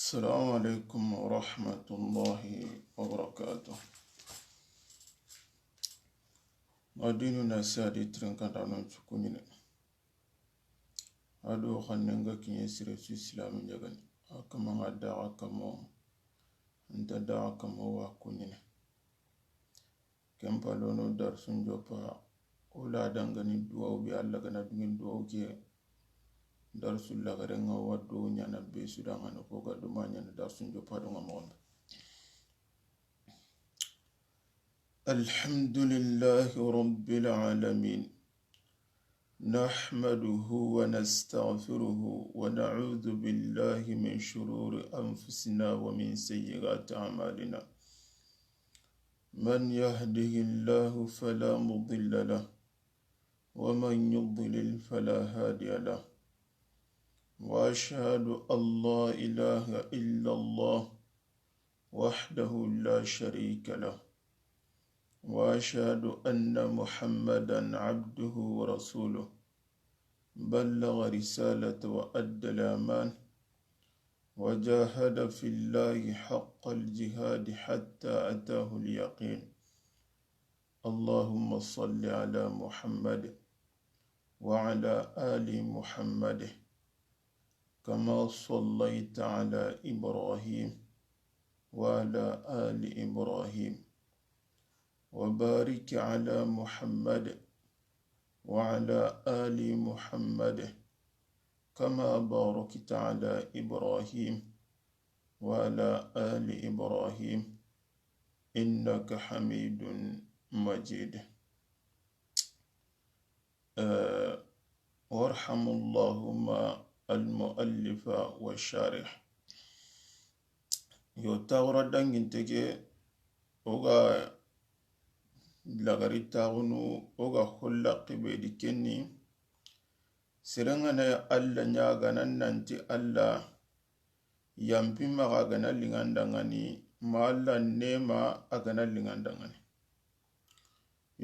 السلام عليكم ورحمة الله وبركاته. ديننا سادي ترنكان دانون تكونين ادو خننغا كي يسير في الاسلام يغني كما غدا كما انت دا كما واكونين كم بالونو درسون جوبا ولا دانغني دواو بي الله غنا دين دواو كي درس الله غرنا ودو نيانا بي سودان انا فوغا دو ما نيانا درسون جوبا دو غمون. الحمد لله رب العالمين نحمده ونستغفره ونعوذ بالله من شرور أنفسنا ومن سيئات أعمالنا من يهده الله فلا مضل له ومن يضلل فلا هادي له وأشهد أن لا إله إلا الله وحده لا شريك له وأشهد أن محمدًا عبده ورسوله بلغ رسالة وأدى الأمانة وجاهد في الله حق الجهاد حتى أتاه اليقين. اللهم صل على محمد وعلى آل محمد كما صليت على إبراهيم وعلى آل إبراهيم وبارك على محمد وعلى آل محمد كما باركت على إبراهيم وعلى آل إبراهيم إنك حميد مجيد. وارحم اللهم المؤلف والشارح. يوتاورا دانجنتكي اوغا lagari taxunu oga holla qibedi kenni serengana alla ñagana nanti alla yampimaxa agana lingandangani ma alla nema agana lingandangani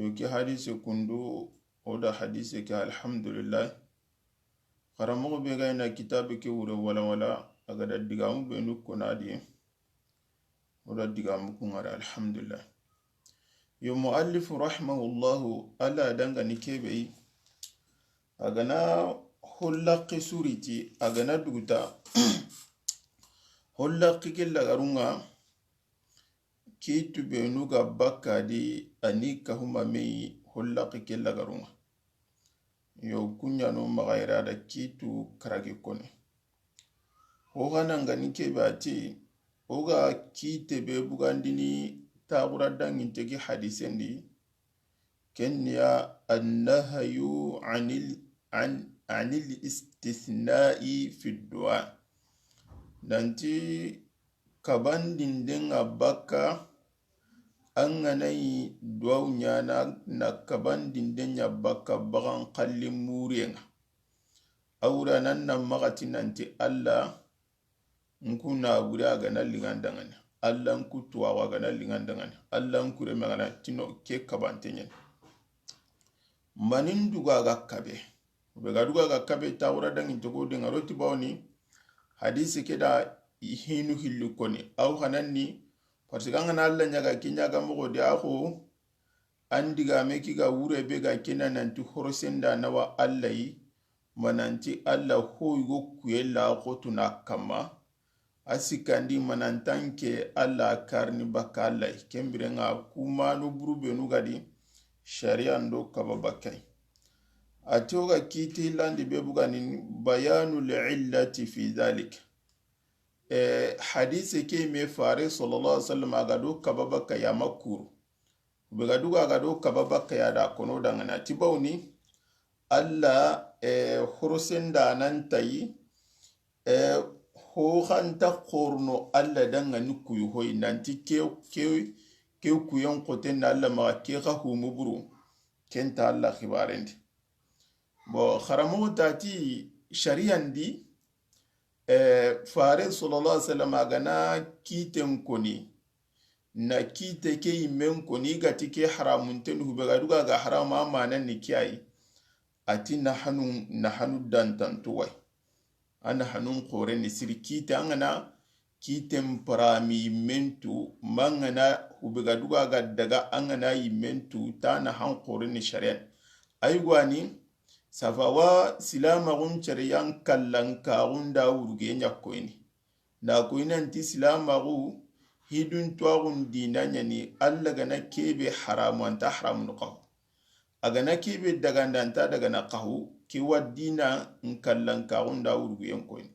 yoki hadise kundu oda hadise ke alhamdulillah xaramoxo be gayna kitabe ke wure wala agada digamu benu konadi oda digamu kungara alhamdulillah. Yo muallif rahimahullahu ala dangani kebe agana hollaqi suriti agana duguta hollaqi ke lagarunga kitu benuga bakadi ani kahuma mei hollaqi ke lagarunga yo kunyano magaira da kitu karage kone hogana ngani kebe ati oga kite be bugandini تاغرا دانين تجي حديثني كنيا النهي عن الاستثناء في الدعاء نانتي كبان دين أبكا أنغني دعو نيانا نكبان دين أبكا بغان قلي مورين أورا نانا مغتي نانتي ألا نكونا أورا غانا لغاندغاني Allah nkutuwa wagana lingandangani Allah nkure magana tino ke kabantenyen manin duga ga kabe bega duga ga kabe tawra dangin to godin aroti bawni hadisi keda hinu hillu koni aw hananni parce que ngana Allah nyaga kinyaga mo de akho andiga meki ga wure be ga kenan tu horosenda nawa Allah yi mananti Allah hoygo kuyella khotuna kama asikandi manantanke alla karni baka alla kembirenga kuma no burube no gadi sharia ndo kababakai atoga kiti landi bebugani bayanu li'illati fi dhalik hadisi ke me fare sallallahu alaihi wasallam agado kababaka ya makuru begaduga agado kababaka ya da kono dangana tibawni alla khurusenda nan tayi ho khanta qorno alla danga nukuyu hoy nanti ke kuyon qoten alla ma ke kha humubru kenta alla khibarendi bo kharamo tati shari'andi fare sallallahu alaihi wasallam agana kiten koni na kite ke men koni gati ke haramun ten hubaga duga ga harama manan ni kiyai ati nahanu dantantuwai ana hanun kore ni sirki ta ngana kitem parami mentu mangana hubega duga ga daga angana yimentu tana hankorin shari'an aygwani safawa silama gun chariyan kallan ka gunda wurge nyakoini da koinanti silama gu hidun tuagun dinanya ni alla gana kebe haramu anta haramun qahu agana kebe daga ndanta daga na qahu ki wadina nkallan ka gunda wurge yankoini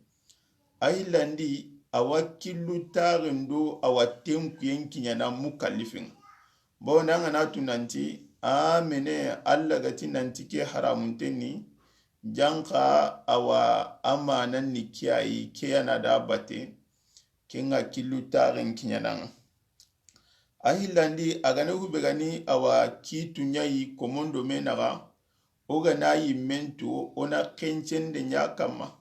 aylandi awakilu tarindo awatem kuyenkinya na mukallifin bo nanga na tunanti amene alla gati nanti ke haramun tenni janka awa amanan ni kiyayi ke yana da bate kinga kilu tarin kinya nan ahilandi agane hube gani awa kitu nyayi komondo menaga oga na yi mento ona kenchen de nyakama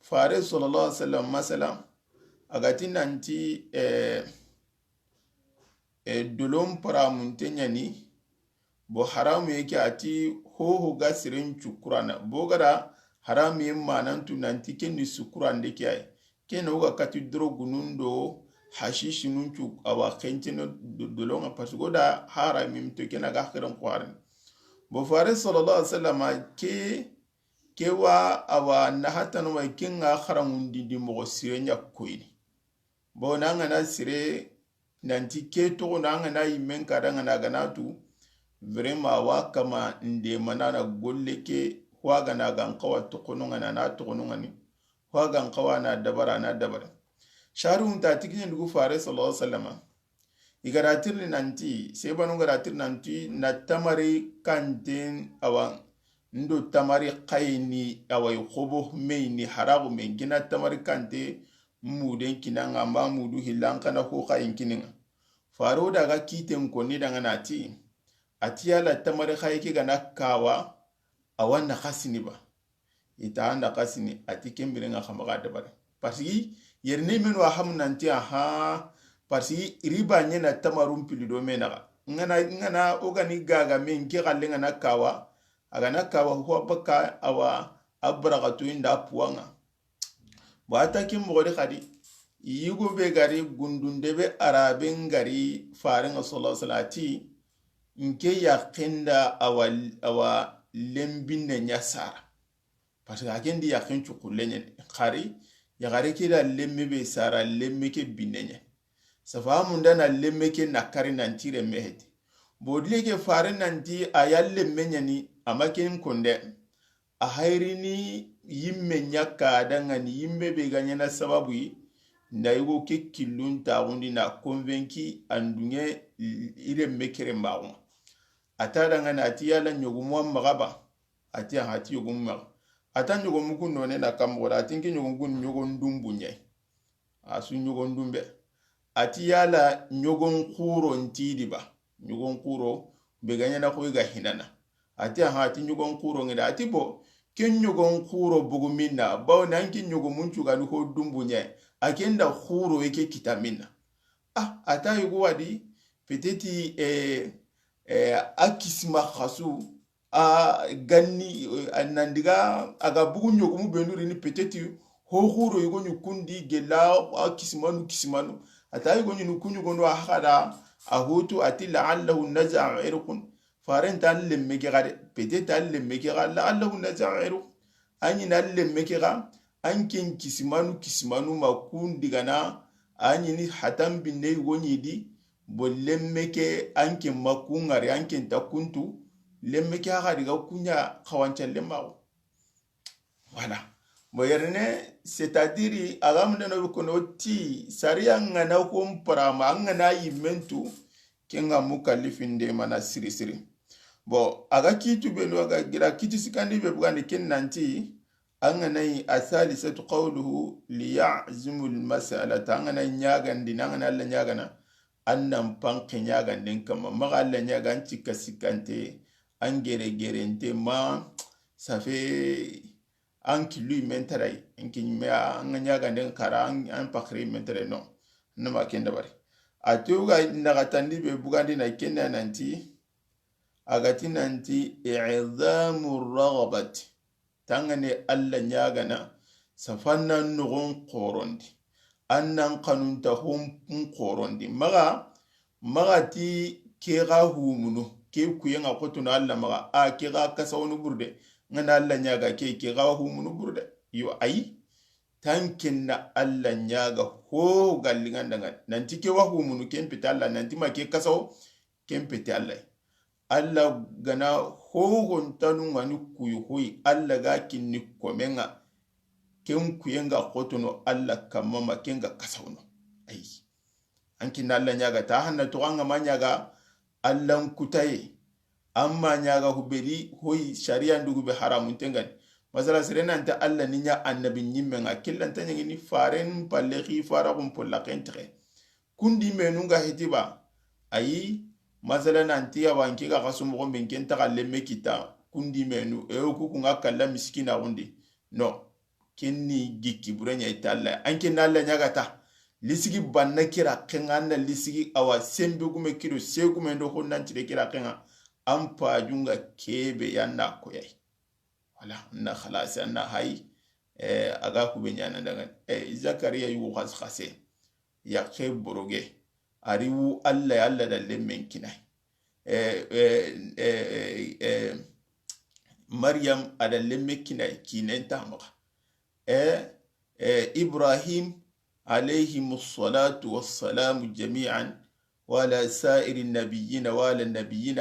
fare sallallahu alaihi wasallam masala agati nanti dolon paramuntenya ni bo haramu yake ati hoho ga sirin cukurana bogara haramu yin manantu nanti kenni sukuran de kiyai kena uga kati drogu nundo hashishi nuncu awa kenchino dolon apasugo da haramu mito kena ga kiran kwarin bo fare sallallahu alaihi wasallam kewa awa nahatanu wa kinga kharamundi di mo sirenya koini bo nanga na sire nanti ke to nanga na yimen kadanga na ganatu vrema wa kama nde manana golle ke waga na gankawa to kononga na to kononga ni waga gankawa na dabara sharu ta tikin dugu fare sallallahu alaihi wasallam igaratir nanti sebanu garatir nanti na tamari kanten awan ndo tamari kayni away khobo meyni haragu men gina tamari kante muden kinanga ma mudu hilankana ko kayin kininga faro daga kiten konni daga nati atiyala tamari khayki gana kawa awanna khasini ba ita anda khasini atikem birenga khamaga dabar parsi yerne men wa hamnanti aha parsi riba nyena tamarum pilido menaga ngana ogani gaga men ki gallenga na kawa agana kawa huwa baka awa abragatu inda puanga bata kim mogodi khadi yigo be gari gundunde be araben gari farin sallallahu alaihi nke yakinda awa lembinne nyasara parce que akendi yakin chukulenye khari ya gari kida lemme be sara lemme ke binenye safamu ndana lemme ke nakari nantire mehedi bodile ke farin nanti ayalle menyani amakin kunde a hairini yimme nyaka dangani yimme be ganyana sababu yi nda yugo ke kilun tagundi na convaincu andunye ire mekere mbagu ata dangana ati yala nyogumu magaba ati hati yogumu mag ata nyogumu kunone na kamgora ati ngi nyogumu nyogondumbu nye asu nyogondumbe ati yala nyogon kuro ntidi ba nyogon kuro be ganyana ko ga hinana ati hati nyogon kuro ngida ati bo ken nyogon kuro bugumina bawo nanki nyogumu chuganu ko dumbunya akenda kuro yake kitamina ata yugo wadi peteti akisma khasu ganni nandiga aga bugu nyogumu benuri ni peteti ho kuro yugo nyukundi gela akisimanu ata yugo nyukunyu gondo ahada ahutu ati la'allahu naz'a irqun faren tan lemme ke gade peut-être tan lemme ke ga la'allahu naz'a irqun anyi na lemme ke ga ankin kisimanu makundi gana anyi ni hatam binne woni di bo lemme ke ankin makungari ankin takuntu lemme ke ga diga kunya khawancha lemma voilà moyerne c'est-à-dire agamne no kono ti sariya ngana ko mparama ngana yimentu kenga mukallifinde mana siri bo aga kitu belu aga gira kitu sikandi be bugandi ken nanti angana asali satu qawluhu liya'zimu almas'alata angana nyagandi nangana alla nyagana annam panke nyagandin kama maga alla nyagan cikka sikante angere gerente ma ça fait anki lui menterai anki me anganya ganden kara an pakri mentere no nama kenda bari atuga nagatandi be bugandi na kenda nanti agati nanti i'zamu raghabati tangane alla nyagana safanna nugon qorondi annan kanunta hon qorondi maga ti ke ga humunu ke kuyenga kotuno alla maga a ke ga kasawnu burde ngana alla nyaga ke ga humunu burde yo ayi tankin na alla nyaga ho gallingan dangan nanti ke wa humunu ken pita alla nanti ma ke kasaw ken pita alla gana ho gontanu ngani kuyu hoyi alla ga kinni komenga ken kuyenga kotuno alla kamama kenga kasawno ayi ankin na alla nyaga ta hanna to anga manyaga allan kutaye amma nyaga huberi hoyi sharia ndugu be haramun tengani masala serena anta alla ninya annabi nyimmenga killanta nyangi ni faren palle khi fara kum polla kentre kundi menunga hitiba ayi masala nanti ya wanki ga kasum ko ben kenta kalle mekita kundi menu e ku kunga kala miskina undi no kenni gikki burenya italla anke nalla nyaga ta lisigi banna kira kenga na lisigi awa sembe gume kiro se gume ndo honnan tire kira kenga ampa junga kebe yanna koyai wala na khalas anna hay aga ku benyana daga zakariya yu khase ya ke boroge ariwu alla da lemmen kinai maryam ada lemme kinai kinen tamaka ibrahim عليهم الصلاة والسلام جميعا وعلى سائر النبيين وعلى النبيين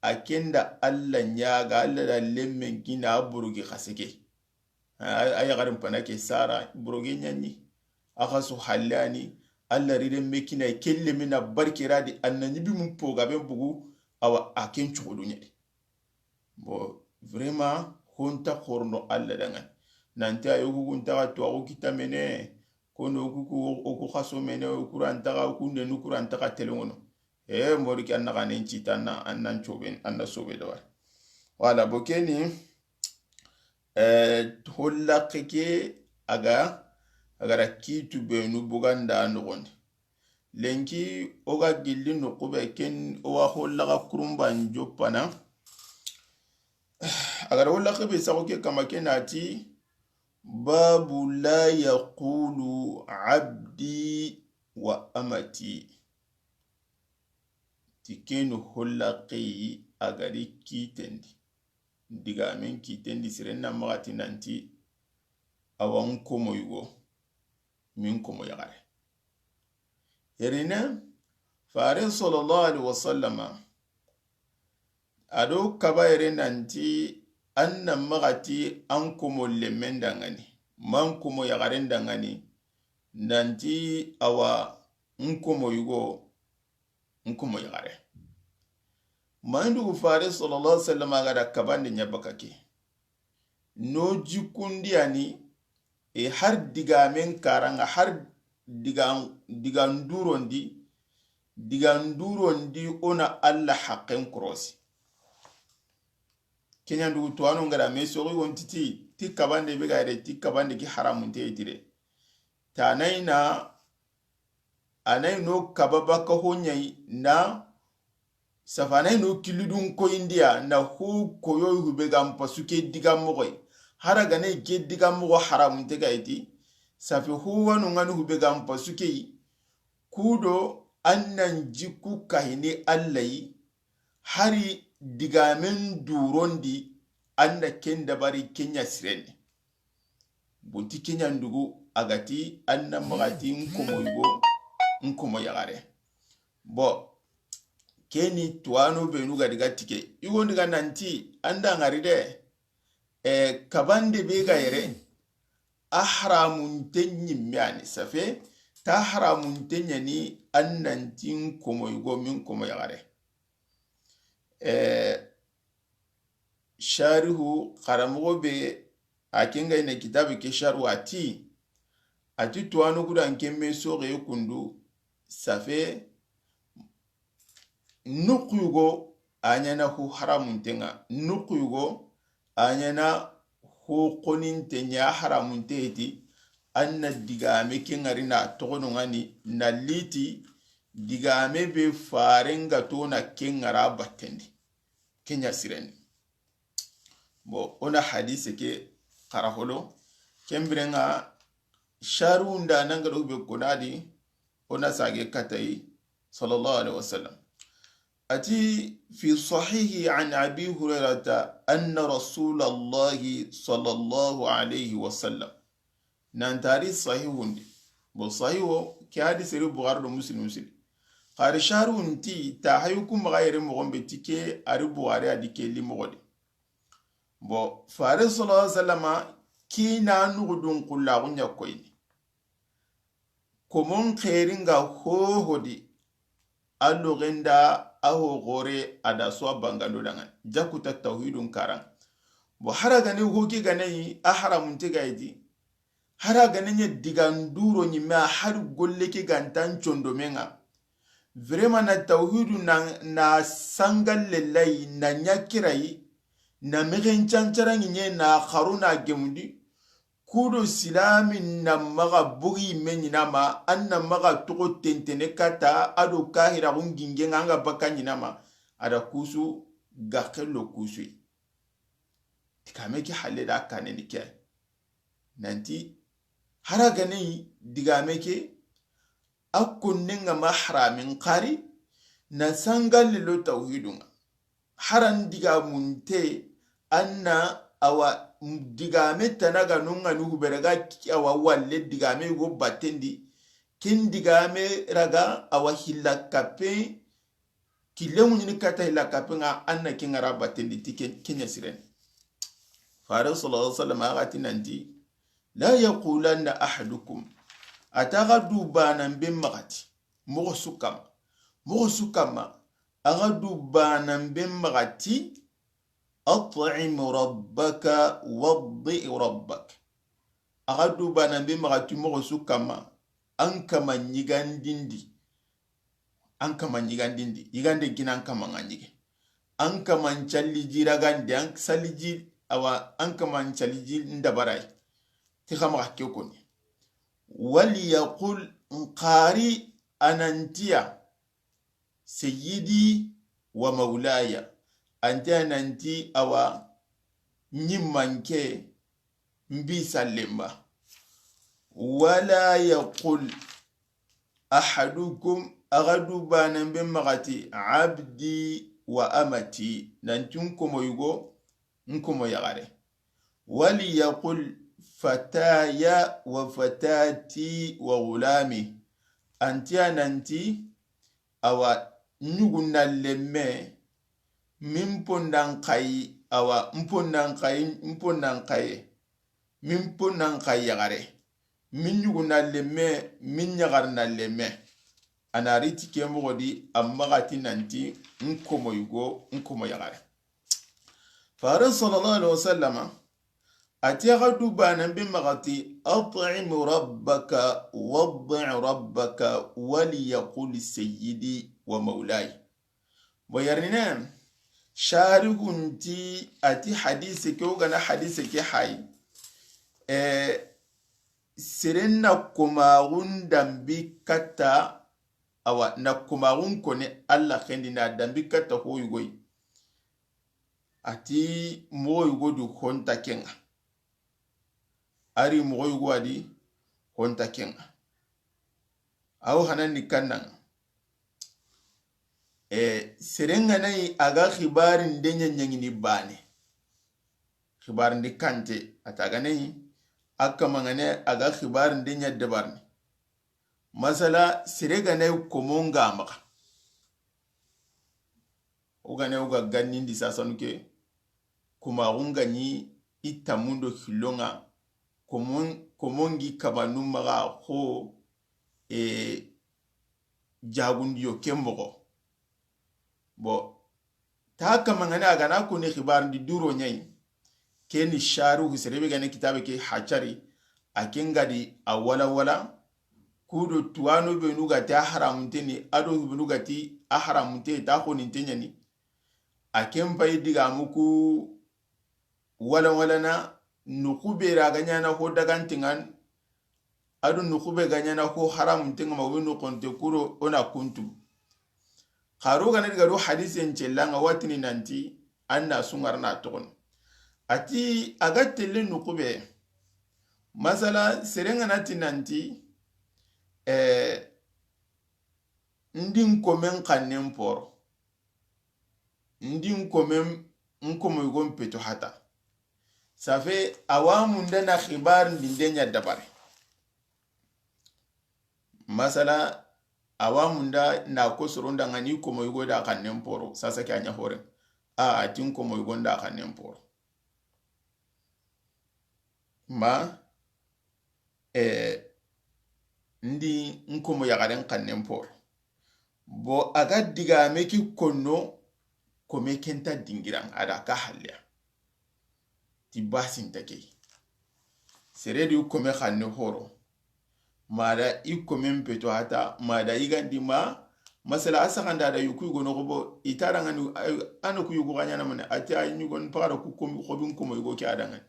أكند الله نياغا الله لمن جنا بروغي خسكي أي غرم بناكي سارة بروغي نياني أخسو حلاني الله ريدم مكينا كل من بركي رادي أن نبي مبوغا بمبوغو أو أكين چولو نيادي بو vraiment honta khorno الله دنgan nanti ayogu kuntaga tuwagu kita mene kono oku khaso mene okurantaka okunde nukurantaka telengono moriki annaka nencita annan choben anna sobe dawar wala bokeni hollaqike agara kitu benu buganda nogondi lenki oga gilli nokube ken owa hollaqa kurumba njopana agara hollaqibe sagoke kama kenati babu la yaqulu abdi wa amati tikenu hollaqi agari kitendi diga men kitendi sirenna magati nanti awan komo yugo min komo yagare yerina farin sallallahu alaihi wasallama ado kabayre nanti anna magati an komo lemmen dangani man komo yagaren dangani nanti awa nkomo yugo nkomo yagare mandu fare sallallahu alaihi wasallam agada kabande nyabakake no jikundi ani har digamen karanga har digandurondi ona alla haqqen krosi kenya ndugu tuwanu ngara mesori wontiti ti kabande be gaire ti kabande ki haramun te itire ta anai no kababa ka honyai na safanai no kiludun ko india na hu koyo hube gampa suke digam moy haraga ne ke digam mo haramun te gaiti safi hu wanu nganu hube gampa suke kudo annan jiku kahini allai hari digamen durondi anda kenda bari kenya sireni bunti kenya ndugu agati anna magati nkomo yagare bo keni tuano benuga diga tike igo ndiga nanti anda ngaride kabande bega yere ahramun tenyi miani safe ta haramun tenyani annanti nkomo yugo min komo yagare sharihu karamogo be akinga ina kitabu ke sharu ati tuwanu kudan kemme soge kundu safe nukuyugo anyana hu haramun tenga nukuyugo anyana hu qonin tenya haramun tehiti anna digame kengari na togono ngani na liti digame be farenga tona kengara batendi kenya sireni bo ona hadise ke karaholo kembrenga sharu nda nanga do be konadi ona sage katai sallallahu alaihi wasallam ati fi sahihi an abi hurairata anna rasulallahi sallallahu alaihi wasallam nan tari sahihun bo sahiho ki hadisi ri bukhari do muslim qari sharu nti ta hayukum ghayri mo gombe tike ari bukhari adike li mo godi bo faris sallallahu alaihi wasallam kina nugudun kullagun yakoyni komon khairinga hohodi alugenda aho gore ada so bangando dangan jakuta tauhidun karan bo haraga ni hoki ganai ahramun tigaidi haraga ni diganduro ni ma har golle ki gantan chondo menga vraiment na tauhidun na sangal lillahi na nyakirai na megen chancharan nye na kharuna gemundi kudo silami na maga bugi menyina ma anna maga togo tentene kata ado kahira unginge nganga bakanyina ma ada kusu gakelo kusu tikameki haleda kaneni ke nanti haragane digameke akunninga mahramin qari na sangal lo tauhidunga haran diga munte anna awa digame tanaga nunga nuhu berega awa walle digame go batendi kin digame raga awa hilakape kilemu ni kata hilakape nga anna kingara batendi tiken kenya siren fara sallallahu alaihi wasallam agati nanti la yaqulanna ahadukum atagadu banan bimmagati mughsukama agadu banan bimmagati أطعم ربك وضئ ربك أغدو بانا بمغتي مغسو كما أنكما نيغانديندي يغاندي كنا أنكما نيغي أنكما نشالي جيراغاندي أنك سالي جير أو أنكما نشالي جير ندبراي تخما حكيوكوني وليقول نقاري أنانتيا سيدي ومولاي ante nanti awa nyimanke mbi salemba wala yaqul ahadukum agadu banan be magati abdi wa amati nanti nkomo yugo nkomo yagare wali yaqul fataya wa fatati wa gulami anti nanti awa nyuguna lemme min pondan kai awa mpondan kai yagare min yuguna lemme min yagar na lemme anariti ke mogodi amagati nanti nkomo yugo nkomo yagare fara sallallahu alaihi wasallama atiyaga bana bi magati at'im rabbaka wad'i rabbaka wali yaqul sayyidi wa maulai boyarnina sharigunti ati hadisi ke ugana hadisi ke hay sirenna kumagun dambi kata awa na kumagun kone Allah kendi na dambi kata hoyugoi ati moyugo du honta kenga ari moyugo adi honta kenga aw hanani kannan serenga nai aga khibarin denya nyangini bane khibarin di kante ataga nai akka mangane aga khibarin denya dabarni masala serega nai komonga maka ugane uga ganni ndi sasanuke kuma unga ni itamundo hilonga komongi kabanu maga ho jagundiyo kembogo bo ta kama ngana agana ko ne khibar di duro nyai keni sharu hisrebe gane kitabe ke hachari akenga di awala wala kudo tuano be nuga ta haramunteni ado be nuga ti aharamunte ta ko nintenya ni aken bai diga muku wala na nukube raganya na ko dagantingan ado nukube ganya na ko haramuntenga mawino konte kuro ona kuntu kharo ganar garo hadisen cellanga watini nanti anna sungar na tokono ati agatelle nukube masala serenga nati nanti ndin komen kannen poro ndin komen nkomo yugon peto hata safe awamun dana khibar ndindenya dabare masala awamun da na kosoron da ngani komo yugo da kannen poro sasa kyanya hore atin komo yugon da kannen poro ma ndi nkomo yagaren kannen poro bo aga diga meki konno kome kenta dingiran ada ka halya ti basin take seredi kome khanne horo mada i kome mpeto hata mada igandi masala asakanda da yuku gono gobo itaranga nu anu ku yugo ganya namane ati ay nyugon para ku komi khobin komo yugo ki adanga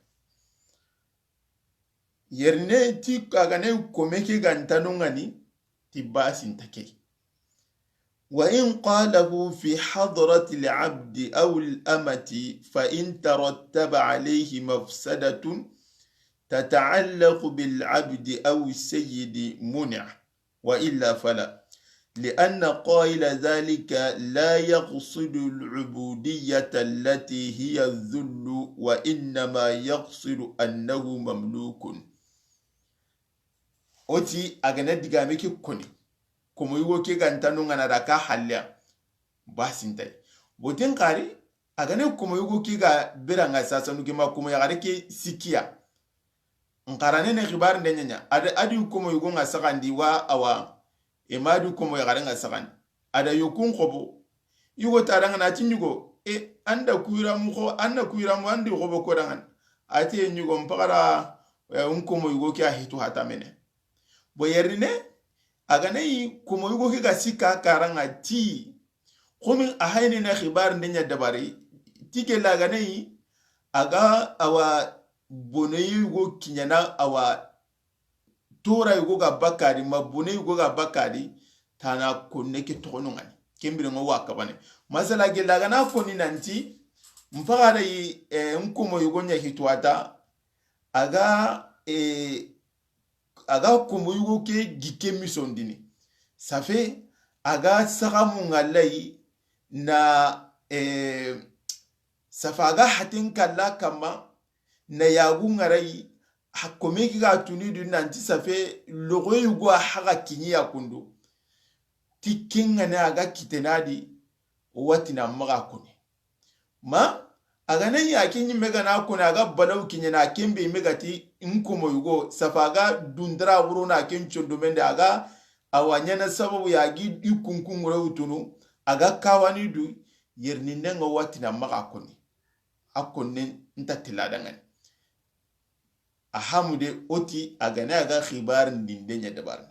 yerne ti kaga ne kome ki gantanu ngani ti basin take وإن قاله في حضرة العبد أو الأمة فإن ترتب عليه مفسدة تتعلق بالعبد أو السيد منع وإلا فلا لأن قائل ذلك لا يقصد العبودية التي هي الذل وإنما يقصد أنه مملوك أتي أغنى دقامك كوني komo yugo ke gantanu ngana da ka halya basintai boten kari agane komo yugo ke ga biranga sasa nuke ma komo ya gare ke sikia nkarane ne khibar ndenya adi komo yugo nga sakandi wa awa emadu komo ya gare nga sakandi ada yokun khobo yugo taranga na tinyugo anda kuiramu kho anda kuiramu andi khobo ko dangan ati nyugo mpakara unkomo yugo ke ahitu hata mene boyerine aganai kuma yugo ke gasika karanga ti komi ahaini na khibar ndenya dabari tike la aganai aga awa bone yugo kinyana awa tora yugo ga bakari ma bone yugo ga bakari tana konne ke tono ngani kembire ngo waka bane masala ge la gana foni nanti mpaka yi nkomo yugo nya hitwata aga komo yugo ke gike misondini safe aga sagamu ngalai na safa aga hatin kalla kama na yagu ngarai hakome ki ga tunidu nanti safe logo yugo haga kinyi ya kundu tikinga na aga kitenadi watina maga kone ma aga nan yakin yin mega na kuna aga balau kinye na kimbe mega ti nkomo yugo safaga dundra wuro na kin chondomen da aga awanya na sababu ya gi ikunkun wuro utunu aga kawani du yerni nenga wati na maka koni akonne ntatila dangan ahamude oti aga na aga khibar ndindenya dabarne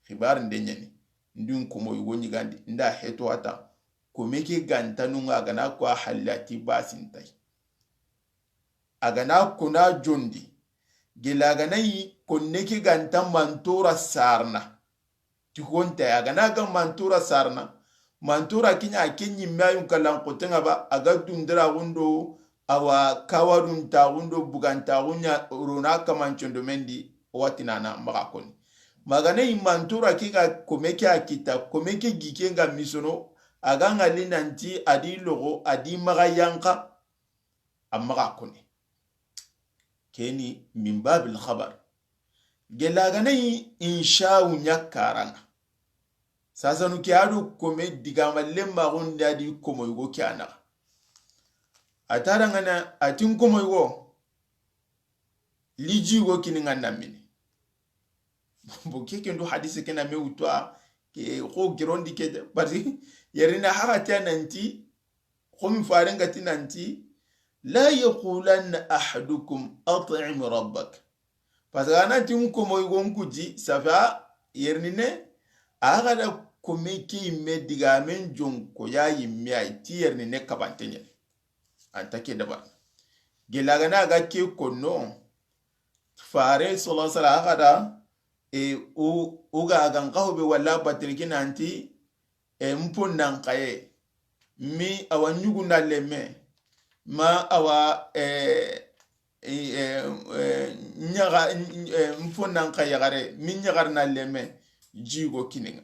khibar ndenya ni ndun komo yugo nyigandi nda heto ata komeke gantanu nga gana kwa halati basintai agana kuna jondi gila gana yi konneke gantan mantura sarna tikonta agana ga mantura sarna mantura kinya kenyi mayun kalan kotenga ba aga dundira wundo awa kawadun ta wundo buganta wunya rona kamanchondo mendi watina na makakoni magana yi mantura kinga komeke akita komeke gikenga misono aganga linanti adi logo adi magayanka amaga kone keni min babil khabar gelaganayi insha'u nyakaranga sasa nukiadu kome digama lemma gonda di komo yugo kyana atarangana atin komo yugo liji yugo kininga namini bokeke ndo hadisi kena me utwa ke ko girondi ke bari yerina harata nanti khum farenga tinanti la yaqulanna ahadukum at'im rabbak pasana tinko moy gonkuji safa yernine agada komeki mediga men jonko yayi miay ti yernine kabantenya antake daba gelagana ga ke konno fare sallallahu alaihi wasallam uga ganqahu be wala batirkina anti mpondan kaye mi awa nyugunda leme ma awa nyaga mfonan kayagare min nyagar na leme jigo kininga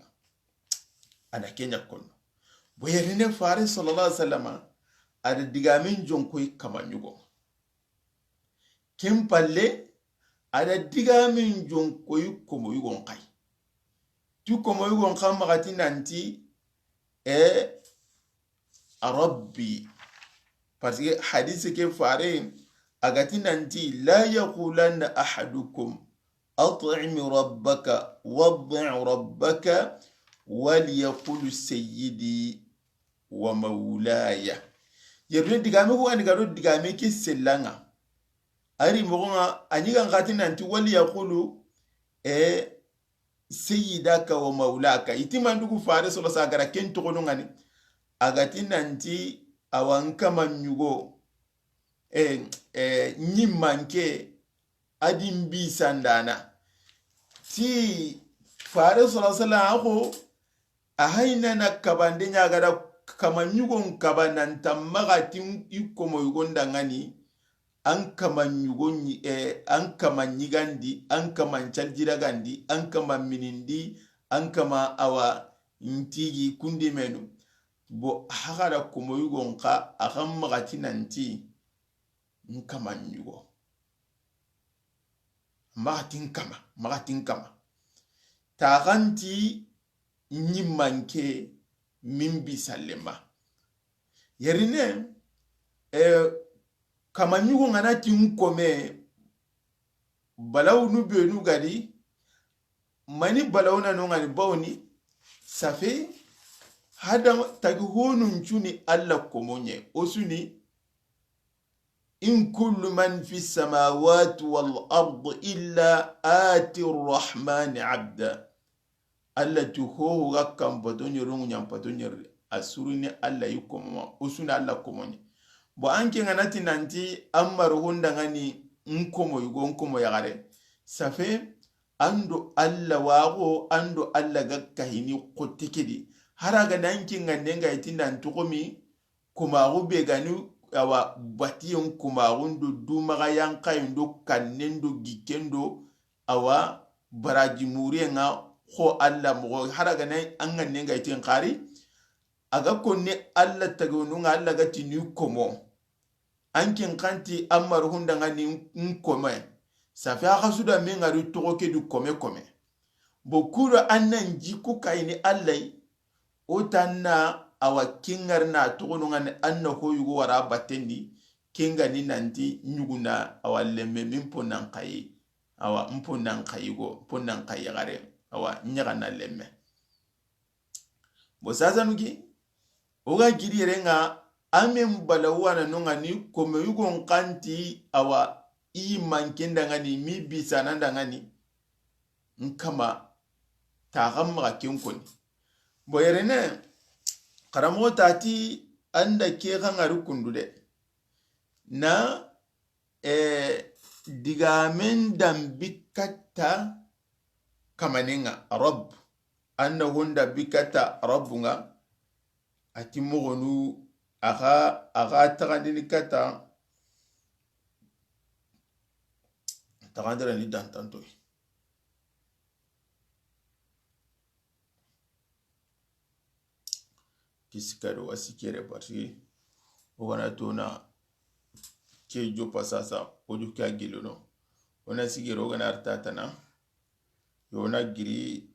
ana kenya kono boyerine fare sallallahu alaihi wasallam ada digamin jonkoy kamanyugo kempalle ada digamin jonkoy komo yugon kai tu komo yugon kam magati nanti rabbi parce que hadith ke fare agati nanti la yaqulanna ahadukum at'im rabbaka wad'i rabbaka waliyaqulu sayyidi wa maulaya yerne digame ko ani gado digame ki sellanga ari mogonga anyiga ngati nanti waliyaqulu sayyidaka wa maulaka itimandugu fare solo sagara ken to ngani agati nanti awanka manyugo nyimanke adimbi sandana ti fare sallallahu alaihi wasallam ahaina na kabande nyagara kamanyugon kabanan tamagatin ikomo yugonda ngani an kamanyugon an kamanyigandi an kamanchaljiragandi an kamaminindi an kama awa intigi kundi menu bo hagara komo yugon ka agam magati nanti nkamanyugo magatin kama taganti nyimanke mimbi salema yerine kamanyugo nganati nkome balaw nubenu gadi mani balaw na no ngani bawni safe hada tagi honun chuni alla komonye osuni in kullu man fi samawati wal ardi illa ati arrahmani abda alla tu ho gakam badonyo rungu nyam badonyo asuruni alla yukomo osuni alla komonye bo anke nganati nanti ammar honda ngani nkomo yugo nkomo yagare safe ando alla wago ando alla gakkahini qotikidi haraga nanki ngandenga itinda ntukomi kuma rube ganu awa batiyon kuma rundo dumaga yankayndo kannendo gikendo awa baraji muriyenga ho alla mo haraga nan angandenga itin qari aga konne alla tagonunga alla gati ni komo ankin kanti ammar hunda ngani nkome safi aga suda menga ru toke du kome bokuro annan jiku kayni allai otanna awa kingar na togonunga ne anna hoyugo wara batendi kinga ni nanti nyuguna awa lemme mimponan kayi awa mponan kayi gare awa nyaga na lemme bo sasa nugi oga giri renga amen balawana nunga ni kome yugon kanti awa i mankenda ngani mi bisananda ngani nkama tagamma kenkoni boyerene karamo tati anda ke gangaru kundude na digamen dambikata kamaninga rabb anna hunda bikata rabbunga ati mogonu aga tagandini kata tagandira ni dantanto kisikaro wasikere parce wana tona ke jopa sasa oju ka gilono wana sigero gana artatana yona giri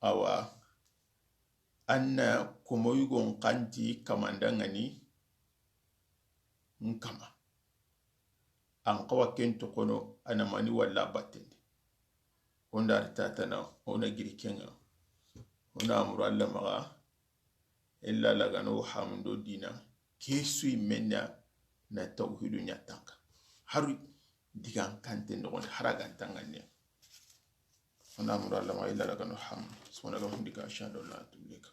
awa anna komoyugon kanti kamandangani nkama an kawa kento kono anamani walla battende onda artatana ona giri kenga ona amuru alla maga illa lagano hamdo dina kesui menya na tawhidu nyatanga haru digan kante ndo haragan tangane ona amuru alla maga illa lagano ham subhanallahu ndika shado la tulika